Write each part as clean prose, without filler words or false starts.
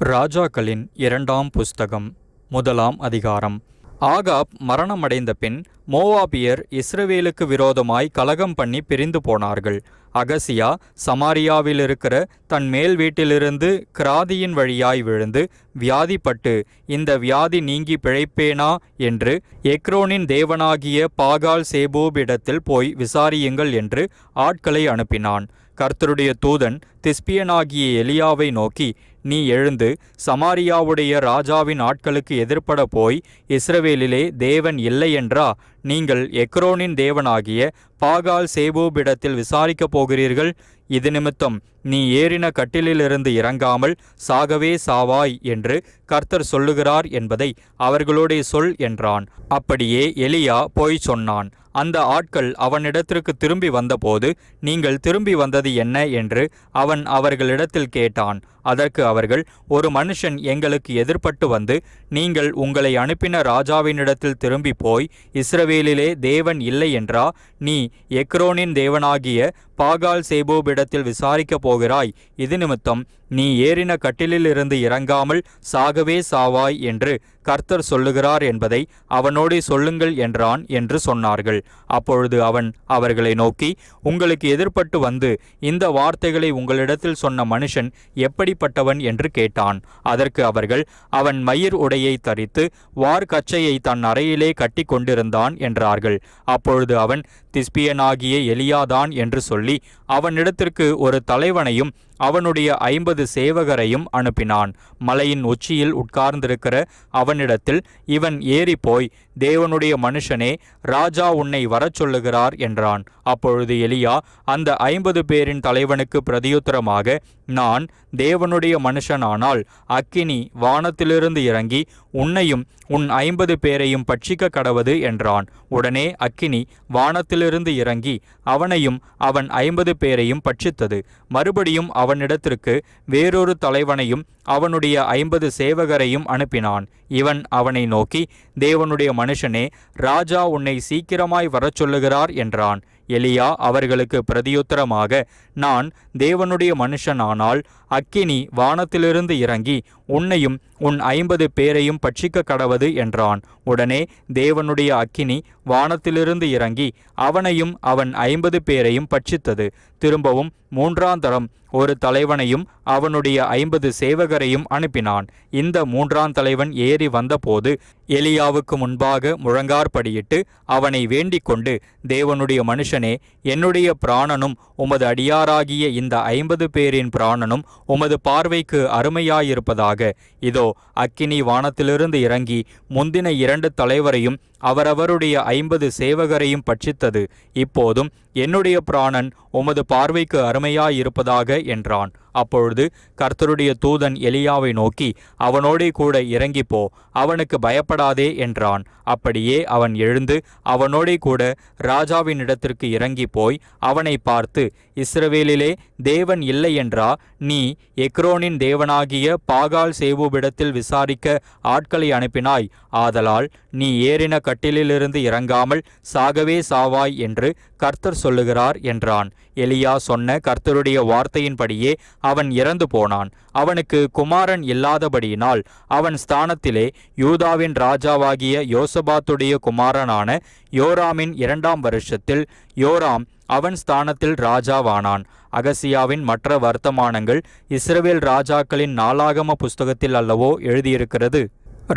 ராஜாக்களின் இரண்டாம் புஸ்தகம் முதலாம் அதிகாரம். ஆகாப் மரணமடைந்த பின் மோவாபியர் இஸ்ரவேலுக்கு விரோதமாய் கலகம் பண்ணி பிரிந்து போனார்கள். அகசியா சமாரியாவில் இருக்கிற தன் மேல் வீட்டிலிருந்து கிராதியின் வழியாய் விழுந்து வியாதிப்பட்டு, இந்த வியாதி நீங்கி பிழைப்பேனா என்று எக்ரோனின் தேவனாகிய பாகால் சேபோபிடத்தில் போய் விசாரியுங்கள் என்று ஆட்களை அனுப்பினான். கர்த்தருடைய தூதன் திஸ்பியனாகிய எலியாவை நோக்கி, நீ எழுந்து சமாரியாவுடைய ராஜாவின் ஆட்களுக்கு எதிர்ப்பட போய், இஸ்ரவேலிலே தேவன் இல்லையென்றா நீங்கள் எக்ரோனின் தேவனாகிய பாகால் சேபோபிடத்தில் விசாரிக்கப் போகிறீர்கள்? இது நிமித்தம் நீ ஏறின கட்டிலிலிருந்து இறங்காமல் சாகவே சாவாய் என்று கர்த்தர் சொல்லுகிறார் என்பதை அவர்களோடே சொல் என்றான். அப்படியே எலியா போய் சொன்னான். அந்த ஆட்கள் அவனிடத்திற்கு திரும்பி வந்தபோது, நீங்கள் திரும்பி வந்தது என்ன என்று அவன் அவர்களிடத்தில் கேட்டான். அதற்கு அவர்கள், ஒரு மனுஷன் எங்களுக்கு எதிர்ப்பட்டு வந்து, நீங்கள் உங்களை அனுப்பின ராஜாவினிடத்தில் திரும்பி போய், இஸ்ரவேலிலே தேவன் இல்லை என்றா நீ எக்ரோனின் தேவனாகிய பாகால் சேபோபிடத்தில் விசாரிக்கப் போகிறாய்? இது நிமித்தம் நீ ஏறின கட்டிலிலிருந்து இறங்காமல் சாகவே சாவாய் என்று கர்த்தர் சொல்லுகிறார் என்பதை அவனோடே சொல்லுங்கள் என்றான் என்று சொன்னார்கள். அப்பொழுது அவன் அவர்களை நோக்கி, உங்களுக்கு எதிர்ப்பட்டு வந்து இந்த வார்த்தைகளை உங்களிடத்தில் சொன்ன மனுஷன் எப்படிப்பட்டவன் என்று கேட்டான். அதற்கு அவர்கள், அவன் மயிர் உடையை தரித்து வார்கச்சையை தன் அறையிலே கட்டி கொண்டிருந்தான் என்றார்கள். அப்பொழுது அவன், திஸ்பியனாகிய எலியாதான் என்று சொல்லி அவனிடத்திற்கு ஒரு தலைவனையும் அவனுடைய 50 சேவகரையும் அனுப்பினான். மலையின் உச்சியில் உட்கார்ந்திருக்கிற அவனிடத்தில் இவன் ஏறிப்போய், தேவனுடைய மனுஷனே, ராஜா உன்னை வரச் சொல்லுகிறார் என்றான். அப்பொழுது எலியா அந்த 50 பேரின் தலைவனுக்கு பிரதியுத்தரமாக, நான் தேவனுடைய மனுஷனானால் அக்கினி வானத்திலிருந்து இறங்கி உன்னையும் உன் 50 பேரையும் பட்சிக்க கடவது என்றான். உடனே அக்கினி வானத்திலிருந்து இறங்கி அவனையும் அவன் 50 பேரையும் பட்சித்தது. மறுபடியும் அவனிடத்திற்கு வேறொரு தலைவனையும் அவனுடைய 50 சேவகரையும் அனுப்பினான். இவன் அவனை நோக்கி, தேவனுடைய மனுஷனே, ராஜா உன்னை சீக்கிரமாய் வரச் சொல்லுகிறார் என்றான். எலியா அவர்களுக்கு பிரதியுத்தரமாக, நான் தேவனுடைய மனுஷனானால் அக்கினி வானத்திலிருந்து இறங்கி உன்னையும் உன் 50 பேரையும் பட்சிக்க கடவது என்றான். உடனே தேவனுடைய அக்கினி வானத்திலிருந்து இறங்கி அவனையும் அவன் 50 பேரையும் பட்சித்தது. திரும்பவும் 3ஆம் தரம் ஒரு தலைவனையும் அவனுடைய 50 சேவகரையும் அனுப்பினான். இந்த 3ஆம் தலைவன் ஏறி வந்தபோது எலியாவுக்கு முன்பாக முழங்கார்படியிட்டு அவனை வேண்டிக் கொண்டு, தேவனுடைய மனுஷனே, என்னுடைய பிராணனும் உமது அடியாராகிய இந்த 50 பேரின் பிராணனும் உமது பார்வைக்கு அருமையாயிருப்பதாக. இதோ அக்கினி வானத்திலிருந்து இறங்கி முந்தின 2 தலைவரையும் அவரவருடைய 50 சேவகரையும் பட்சித்தது. இப்போதும் என்னுடைய பிராணன் உமது பார்வைக்கு அருமையாயிருப்பதாக என்றான். அப்பொழுது கர்த்தருடைய தூதன் எலியாவை நோக்கி, அவனோடே கூட இறங்கிப்போ, அவனுக்கு பயப்படாதே என்றான். அப்படியே அவன் எழுந்து அவனோடே கூட ராஜாவினிடத்திற்கு இறங்கி போய் அவனை பார்த்து, இஸ்ரவேலிலே தேவன் இல்லை என்றா நீ எக்ரோனின் தேவனாகிய பாகால் சேபோபிடத்தில் விசாரிக்க ஆட்களை அனுப்பினாய்? ஆதலால் நீ ஏறின கட்டிலிலிருந்து இறங்காமல் சாகவே சாவாய் என்று கர்த்தர் சொல்லுகிறார் என்றான். எலியா சொன்ன கர்த்தருடைய வார்த்தையின்படியே அவன் இறந்து போனான். அவனுக்கு குமாரன் இல்லாதபடியினால் அவன் ஸ்தானத்திலே யூதாவின் ராஜாவாகிய யோசபாத்துடைய குமாரனான யோராமின் 2ஆம் வருஷத்தில் யோராம் அவன் ஸ்தானத்தில் ராஜாவானான். அகசியாவின் மற்ற வர்த்தமானங்கள் இஸ்ரவேல் ராஜாக்களின் நாளாகம புஸ்தகத்தில் அல்லவோ எழுதியிருக்கிறது.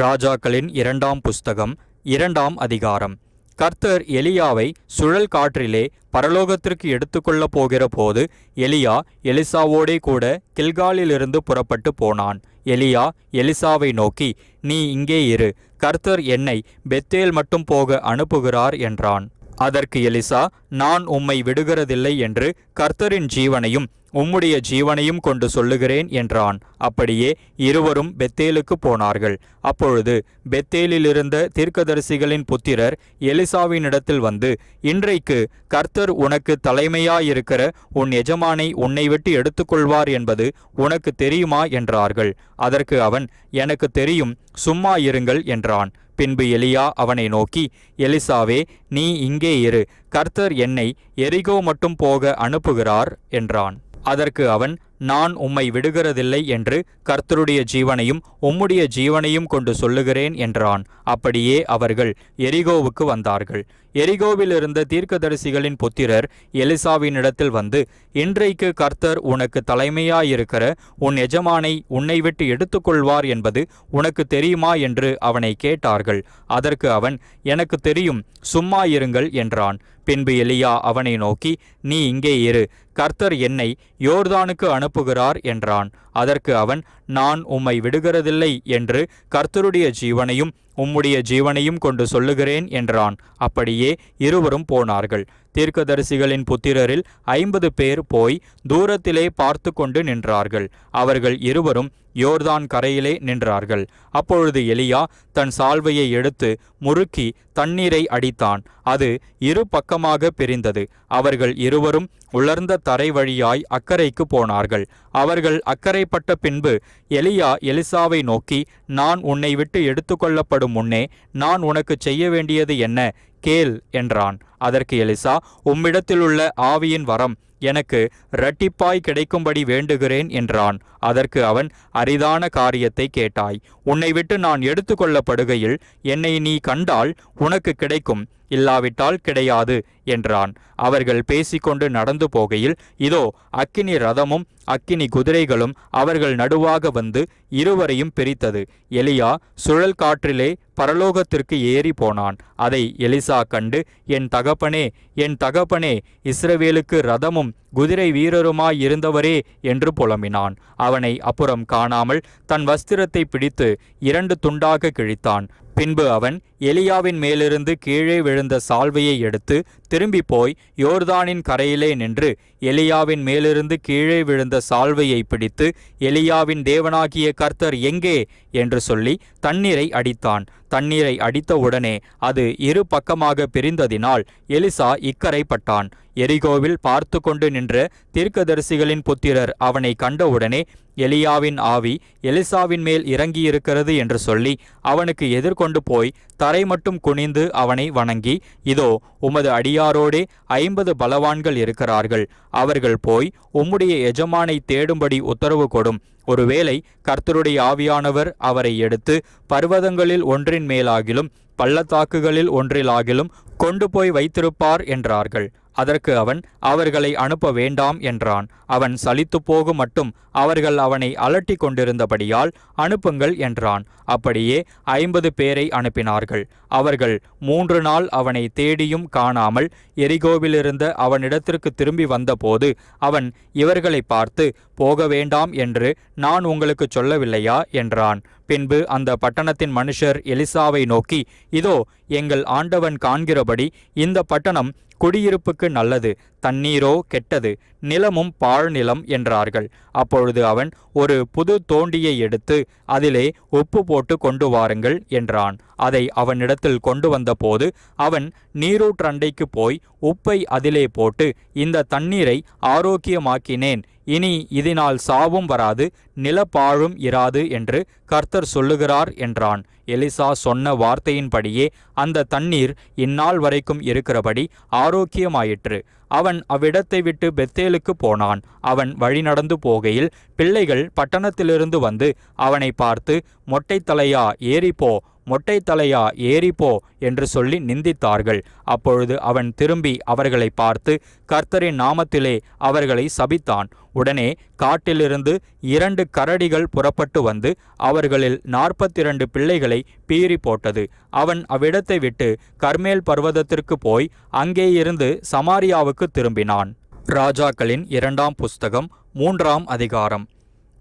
ராஜாக்களின் 2ஆம் புஸ்தகம் 2ஆம் அதிகாரம். கர்த்தர் எலியாவை சுழல் காற்றிலே பரலோகத்திற்கு எடுத்துக்கொள்ளப் போகிற போது எலியா எலிசாவோடே கூட கில்காலிலிருந்து புறப்பட்டு போனான். எலியா எலிசாவை நோக்கி, நீ இங்கே இரு, கர்த்தர் என்னை பெத்தேல் மட்டும் போக அனுப்புகிறார் என்றான். அதற்கு எலிசா, நான் உம்மை விடுகிறதில்லை என்று கர்த்தரின் ஜீவனையும் உம்முடைய ஜீவனையும் கொண்டு சொல்லுகிறேன் என்றான். அப்படியே இருவரும் பெத்தேலுக்கு போனார்கள். அப்பொழுது பெத்தேலிலிருந்த தீர்க்கதரிசிகளின் புத்திரர் எலிசாவினிடத்தில் வந்து, இன்றைக்கு கர்த்தர் உனக்கு தலைமையாயிருக்கிற உன் எஜமானை உன்னை விட்டு எடுத்துக்கொள்வார் என்பது உனக்கு தெரியுமா என்றார்கள். அதற்கு அவன், எனக்கு தெரியும், சும்மா இருங்கள் என்றான். பின்பு எலியா அவனை நோக்கி, எலிசாவே, நீ இங்கே இரு, கர்த்தர் என்னை எரிகோ மட்டும் போக அனுப்புகிறார் என்றான். அதற்கு அவன், நான் உம்மை விடுகிறதில்லை என்று கர்த்தருடைய ஜீவனையும் உம்முடைய ஜீவனையும் கொண்டு சொல்லுகிறேன் என்றான். அப்படியே அவர்கள் எரிகோவுக்கு வந்தார்கள். எரிகோவில் இருந்த தீர்க்கதரிசிகளின் புத்திரர் எலிசாவினிடத்தில் வந்து, இன்றைக்கு கர்த்தர் உனக்கு தலைமையாயிருக்கிற உன் எஜமானை உன்னை விட்டு எடுத்துக்கொள்வார் என்பது உனக்கு தெரியுமா என்று அவனை கேட்டார்கள். அதற்கு அவன், எனக்கு தெரியும், சும்மா இருங்கள் என்றான். பின்பு எலியா அவனை நோக்கி, நீ இங்கே இரு, கர்த்தர் என்னை யோர்தானுக்கு அனுப்புகிறார் என்றான். அதற்கு அவன், நான் உம்மை விடுகிறதில்லை என்று கர்த்தருடைய ஜீவனையும் உம்முடைய ஜீவனையும் கொண்டு சொல்லுகிறேன் என்றான். அப்படியே இருவரும் போனார்கள். தீர்க்கதரிசிகளின் புத்திரரில் 50 பேர் போய் தூரத்திலே பார்த்து கொண்டு நின்றார்கள். அவர்கள் இருவரும் யோர்தான் கரையிலே நின்றார்கள். அப்பொழுது எலியா தன் சால்வையை எடுத்து முறுக்கி தண்ணீரை அடித்தான். அது இரு பக்கமாக பிரிந்தது. அவர்கள் இருவரும் உலர்ந்த தரை வழியாய் அக்கரைக்கு போனார்கள். அவர்கள் அக்கரைப்பட்ட பின்பு எலியா எலிசாவை நோக்கி, நான் உன்னை விட்டு எடுத்துக்கொள்ளப்படும் முன்னே நான் உனக்கு செய்ய வேண்டியது என்ன? கேள் என்றான். அதற்கு எலிசா, உம்மிடத்திலுள்ள ஆவியின் வரம் எனக்கு இரட்டிப்பாய் கிடைக்கும்படி வேண்டுகிறேன் என்றான். அதற்கு அவன், அரிதான காரியத்தை கேட்டாய். உன்னை விட்டு நான் எடுத்துக்கொள்ளப்படுகையில் என்னை நீ கண்டால் உனக்கு கிடைக்கும், இல்லாவிட்டால் கிடையாது என்றான். அவர்கள் பேசிக்கொண்டு நடந்து போகையில், இதோ அக்கினி ரதமும் அக்கினி குதிரைகளும் அவர்கள் நடுவாக வந்து இருவரையும் பிரித்தது. எலியா சுழல் காற்றிலே பரலோகத்திற்கு ஏறி போனான். அதை எலிசா கண்டு, என் தகப்பனே, என் தகப்பனே, இஸ்ரவேலுக்கு ரதமும் குதிரை வீரருமாயிருந்தவரே என்று புலம்பினான். அவனை அப்புறம் காணாமல் தன் வஸ்திரத்தை பிடித்து 2 துண்டாக கிழித்தான். பின்பு அவன் எலியாவின் மேலிருந்து கீழே விழுந்த சால்வையை எடுத்து திரும்பி போய் யோர்தானின் கரையிலே நின்று எலியாவின் மேலிருந்து கீழே விழுந்த சால்வையை பிடித்து, எலியாவின் தேவனாகிய கர்த்தர் எங்கே என்று சொல்லி தண்ணீரை அடித்தான். தண்ணீரை அடித்தவுடனே அது இரு பக்கமாக பிரிந்ததினால் எலிசா இக்கரைப்பட்டான். எரிகோவில் பார்த்து கொண்டு நின்ற தீர்க்கதரிசிகளின் புத்திரர் அவனை கண்டவுடனே, எலியாவின் ஆவி எலிசாவின் மேல் இறங்கியிருக்கிறது என்று சொல்லி அவனுக்கு எதிர்கொண்டு போய் தரை மட்டும் குனிந்து அவனை வணங்கி, இதோ உமது அடியாரோடே 50 பலவான்கள் இருக்கிறார்கள். அவர்கள் போய் உம்முடைய எஜமானை தேடும்படி உத்தரவு கொடும். ஒருவேளை கர்த்தருடைய ஆவியானவர் அவரை எடுத்து பர்வதங்களில் ஒன்றின் மேலாகிலும் பள்ளத்தாக்குகளில் ஒன்றிலாகிலும் கொண்டு போய் வைத்திருப்பார் என்றார்கள். அதற்கு அவன், அவர்களை அனுப்ப வேண்டாம் என்றான். அவன் சலித்து போகும் மட்டும் அவர்கள் அவனை அலட்டி கொண்டிருந்தபடியால் அனுப்புங்கள் என்றான். அப்படியே 50 பேரை அனுப்பினார்கள். அவர்கள் 3 நாள் அவனை தேடியும் காணாமல் எரிகோவிலிருந்த அவனிடத்திற்கு திரும்பி வந்தபோது அவன் இவர்களை பார்த்து, போக வேண்டாம் என்று நான் உங்களுக்கு சொல்லவில்லையா என்றான். பின்பு அந்த பட்டணத்தின் மனுஷர் எலிசாவை நோக்கி, இதோ எங்கள் ஆண்டவன் காண்கிறபடி இந்த பட்டணம் குடியிருப்புக்கு நல்லது, தண்ணீரோ கெட்டது, நிலமும் பாழ்நிலம் என்றார்கள். அப்பொழுது அவன், ஒரு புது தோண்டியை எடுத்து அதிலே உப்பு போட்டு கொண்டு வாருங்கள் என்றான். அதை அவனிடத்தில் கொண்டு வந்தபோது அவன் நீரூற்றண்டைக்கு போய் உப்பை அதிலே போட்டு, இந்த தண்ணீரை ஆரோக்கியமாக்கினேன், இனி இதனால் சாவும் வராது, நிலப்பாழும் இராது என்று கர்த்தர் சொல்லுகிறார் என்றான். எலிசா சொன்ன வார்த்தையின்படியே அந்த தண்ணீர் இந்நாள் வரைக்கும் இருக்கிறபடி ஆரோக்கியமாயிற்று. அவன் அவ்விடத்தை விட்டு பெத்தேலுக்கு போனான். அவன் வழி நடந்து போகையில் பிள்ளைகள் பட்டணத்திலிருந்து வந்து அவனை பார்த்து, மொட்டைத்தலையா ஏறிப்போ, மொட்டைத்தலையா ஏறிப்போ என்று சொல்லி நிந்தித்தார்கள். அப்பொழுது அவன் திரும்பி அவர்களை பார்த்து கர்த்தரின் நாமத்திலே அவர்களை சபித்தான். உடனே காட்டிலிருந்து 2 கரடிகள் புறப்பட்டு வந்து அவர்களில் 42 பிள்ளைகளை பீறி போட்டது. அவன் அவ்விடத்தை விட்டு கர்மேல் பர்வதத்திற்கு போய் அங்கேயிருந்து சமாரியாவுக்கு திரும்பினான். ராஜாக்களின் 2ஆம் புஸ்தகம் 3ஆம் அதிகாரம்.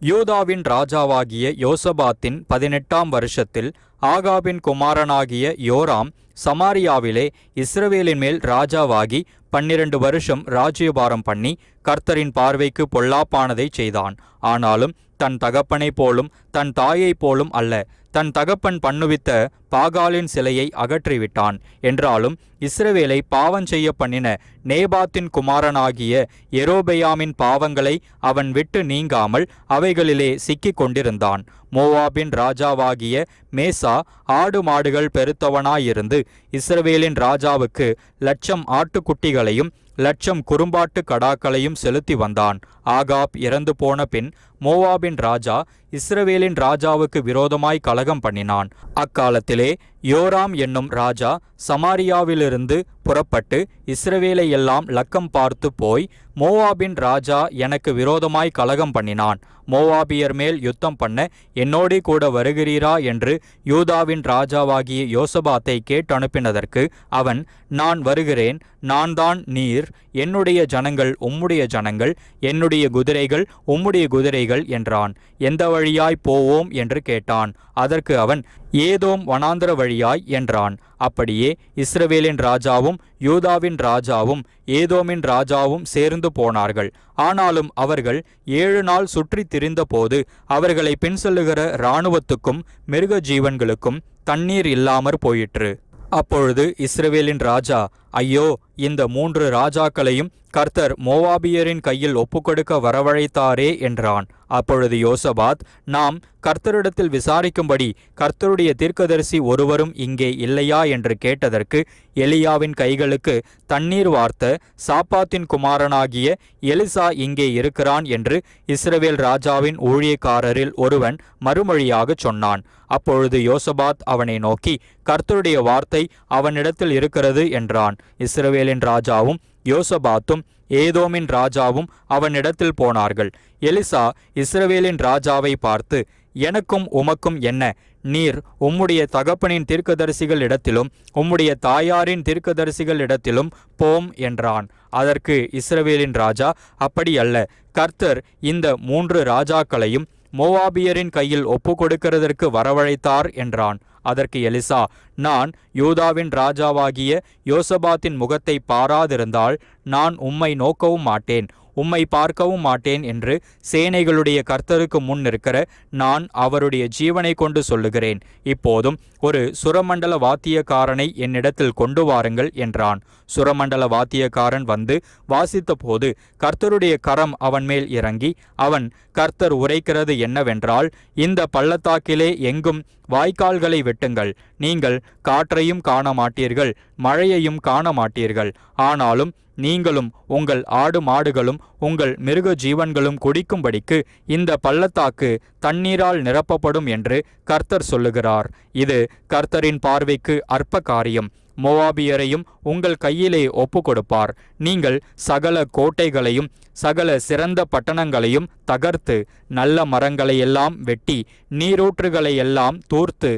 யூதாவின் ராஜாவாகிய யோசபாத்தின் 18ஆம் வருஷத்தில் ஆகாபின் குமாரனாகிய யோராம் சமாரியாவிலே இஸ்ரவேலின் மேல் ராஜாவாகி 12 வருஷம் ராஜ்யபாரம் பண்ணி கர்த்தரின் பார்வைக்கு பொல்லாப்பானதை செய்தான். ஆனாலும் தன் தகப்பனை போலும் தன் தாயை போலும் அல்ல, தன் தகப்பன் பண்ணுவித்த பாகாலின் சிலையை அகற்றிவிட்டான். என்றாலும் இஸ்ரவேலை பாவம் செய்ய பண்ணின நேபாத்தின் குமாரனாகிய எரோபெயாமின் பாவங்களை அவன் விட்டு நீங்காமல் அவைகளிலே சிக்கிக் கொண்டிருந்தான். மோவாபின் ராஜாவாகிய மேசா ஆடு மாடுகள் பெருத்தவனாயிருந்து இஸ்ரவேலின் ராஜாவுக்கு 1,00,000 ஆட்டுக்குட்டிகளையும் லட்சம் குறும்பாட்டு கடாக்களையும் செலுத்தி வந்தான். ஆகாப் இறந்து போன பின் மோவாபின் ராஜா இஸ்ரவேலின் ராஜாவுக்கு விரோதமாய் கலகம் பண்ணினான். அக்காலத்திலே யோராம் என்னும் ராஜா சமாரியாவிலிருந்து புறப்பட்டு இஸ்ரவேலை எல்லாம் லக்கம் பார்த்து போய், மோவாபின் ராஜா எனக்கு விரோதமாய் கலகம் பண்ணினான், மோவாபியர் மேல் யுத்தம் பண்ண என்னோடே கூட வருகிறீரா என்று யூதாவின் ராஜாவாகிய யோசபாத்தை கேட்டனுப்பினதற்கு அவன், நான் வருகிறேன், நான் தான் நீர், என்னுடைய ஜனங்கள் உம்முடைய ஜனங்கள், என்னுடைய குதிரைகள் உம்முடைய குதிரைகள் என்றான். எந்த வழியாய் போவோம் என்று கேட்டான். அதற்கு அவன், ஏதோம் வனாந்தர வழியாய் என்றான். அப்படியே இஸ்ரவேலின் ராஜாவும் யூதாவின் ராஜாவும் ஏதோமின் ராஜாவும் சேர்ந்து போனார்கள். ஆனாலும் அவர்கள் 7 நாள் சுற்றி திரிந்தபோது அவர்களை பின்செல்லுகிற இராணுவத்துக்கும் மிருக ஜீவன்களுக்கும் தண்ணீர் இல்லாமற் போயிற்று. அப்பொழுது இஸ்ரவேலின் ராஜா, ஐயோ, இந்த 3 ராஜாக்களையும் கர்த்தர் மோவாபியரின் கையில் ஒப்புக்கொடுக்க வரவழைத்தாரே என்றான். அப்பொழுது யோசபாத், நாம் கர்த்தரிடத்தில் விசாரிக்கும்படி கர்த்தருடைய தீர்க்கதரிசி ஒருவரும் இங்கே இல்லையா என்று கேட்டதற்கு, எலியாவின் கைகளுக்கு தண்ணீர் வார்த்த சாப்பாத்தின் குமாரனாகிய எலிசா இங்கே இருக்கிறான் என்று இஸ்ரவேல் ராஜாவின் ஊழியக்காரரில் ஒருவன் மறுமொழியாகச் சொன்னான். அப்பொழுது யோசபாத் அவனை நோக்கி, கர்த்தருடைய வார்த்தை அவனிடத்தில் இருக்கிறது என்றான். இஸ்ரவேலின் ராஜாவும் யோசபாத்தும் ஏதோமின் ராஜாவும் அவனிடத்தில் போனார்கள். எலிசா இஸ்ரவேலின் ராஜாவை பார்த்து, எனக்கும் உமக்கும் என்ன? நீர் உம்முடைய தகப்பனின் தீர்க்கதரிசிகள் இடத்திலும் உம்முடைய தாயாரின் தீர்க்கதரிசிகள் இடத்திலும் போம் என்றான். அதற்கு இஸ்ரவேலின் ராஜா, அப்படி அல்ல, கர்த்தர் இந்த 3 ராஜாக்களையும் மோவாபியரின் கையில் ஒப்புக்கொடுக்கிறதற்கு வரவழைத்தார் என்றான். அதற்கு எலிசா, நான் யூதாவின் ராஜாவாகிய யோசபாத்தின் முகத்தை பாராதிருந்தால் நான் உம்மை நோக்கவும் மாட்டேன், உம்மை பார்க்கவும் மாட்டேன் என்று சேனைகளுடைய கர்த்தருக்கு முன் இருக்கிற நான் அவருடைய ஜீவனை கொண்டு சொல்லுகிறேன். இப்போதும் ஒரு சுரமண்டல வாத்தியக்காரனை என்னிடத்தில் கொண்டு வாருங்கள் என்றான். சுரமண்டல வாத்தியக்காரன் வந்து வாசித்த போது கர்த்தருடைய கரம் அவன் மேல் இறங்கி, அவன், கர்த்தர் உரைக்கிறது என்னவென்றால், இந்த பள்ளத்தாக்கிலே எங்கும் வாய்க்கால்களை வெட்டுங்கள், நீங்கள் காற்றையும் காண மாட்டீர்கள், மழையையும் காண மாட்டீர்கள், ஆனாலும் நீங்களும் உங்கள் ஆடு மாடுகளும் உங்கள் மிருக ஜீவன்களும் குடிக்கும்படிக்கு இந்த பள்ளத்தாக்கு தண்ணீரால் நிரப்பப்படும் என்று கர்த்தர் சொல்லுகிறார். இது கர்த்தரின் பார்வைக்கு அற்ப காரியம். மோவாபியரையும் உங்கள் கையிலே ஒப்பு கொடுப்பார். நீங்கள் சகல கோட்டைகளையும் சகல சிறந்த பட்டணங்களையும் தகர்த்து நல்ல மரங்களையெல்லாம் வெட்டி நீரூற்றுகளையெல்லாம் தூர்த்து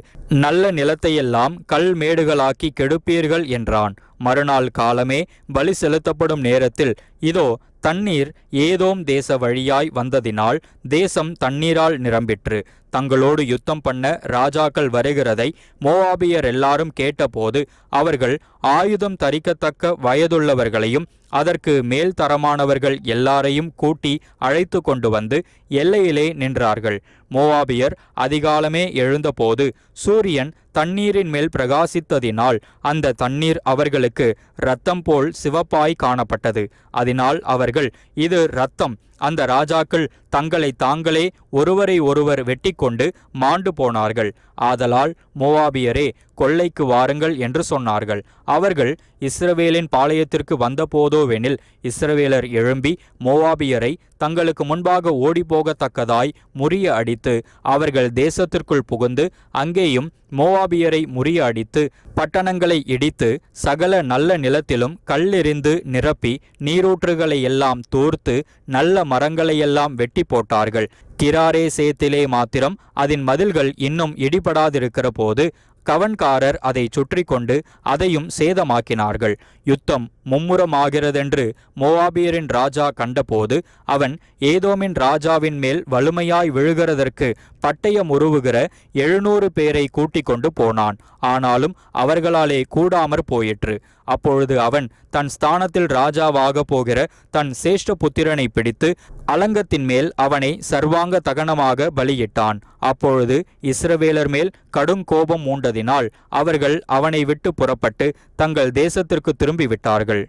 நல்ல நிலத்தையெல்லாம் கல்மேடுகளாக்கி கெடுப்பீர்கள் என்றான். மறுநாள் காலமே பலி செலுத்தப்படும் நேரத்தில், இதோ தண்ணீர் ஏதோம் தேச வழியாய் வந்ததினால் தேசம் தண்ணீரால் நிரம்பிற்று. தங்களோடு யுத்தம் பண்ண ராஜாக்கள் வருகிறதை மோவாபியர் எல்லாரும் கேட்டபோது அவர்கள் ஆயுதம் தரிக்கத்தக்க வயதுள்ளவர்களையும் அதற்கு மேல் தரமானவர்கள் எல்லாரையும் கூட்டி அழைத்து கொண்டு வந்து எல்லையிலே நின்றார்கள். மோவாபியர் அதிகாலமே எழுந்தபோது சூரியன் தண்ணீரின் மேல் பிரகாசித்ததினால் அந்த தண்ணீர் அவர்களுக்கு இரத்தம் போல் சிவப்பாய் காணப்பட்டது. அதனால் அவர்கள், இது இரத்தம், அந்த ராஜாக்கள் தங்களை தாங்களே ஒருவரை ஒருவர் வெட்டி கொண்டு மாண்டு போனார்கள். ஆதலால் மோவாபியரே, கொள்ளைக்கு வாருங்கள் என்று சொன்னார்கள். அவர்கள் இஸ்ரவேலின் பாளையத்திற்கு வந்தபோதோவெனில் இஸ்ரவேலர் எழும்பி மோவாபியரை தங்களுக்கு முன்பாக ஓடிப்போகத்தக்கதாய் முறிய அடித்து அவர்கள் தேசத்திற்குள் புகுந்து அங்கேயும் மோவாபியரை முறிய அடித்து பட்டணங்களை இடித்து சகல நல்ல நிலத்திலும் கல்லெறிந்து நிரப்பி நீரூற்றுகளை எல்லாம் தூர்த்து நல்ல மரங்களையெல்லாம் வெட்டி போட்டார்கள். கிராரே சேத்திலே மாத்திரம் அதன் மதில்கள் இன்னும் இடிபடாதிருக்கிற போது கவன்காரர் அதை சுற்றி கொண்டு அதையும் சேதமாக்கினார்கள். யுத்தம் மும்முரமாகிறதென்று மோவாபியரின் ராஜா கண்டபோது அவன் ஏதோமின் ராஜாவின் மேல் வலுமையாய் விழுகிறதற்கு பட்டயம் உருவுகிற 700 பேரை கூட்டிக் கொண்டு போனான். ஆனாலும் அவர்களாலே கூடாமற் போயிற்று. அப்பொழுது அவன் தன் ஸ்தானத்தில் ராஜாவாக போகிற தன் சேஷ்ட புத்திரனை பிடித்து அலங்கத்தின் மேல் அவனை சர்வாங்க தகனமாக பலியிட்டான். அப்பொழுது இஸ்ரவேலர் மேல் கடும் கோபம் மூண்டதினால் அவர்கள் அவனை விட்டு புறப்பட்டு தங்கள் தேசத்திற்கு திரும்பிவிட்டார்கள்.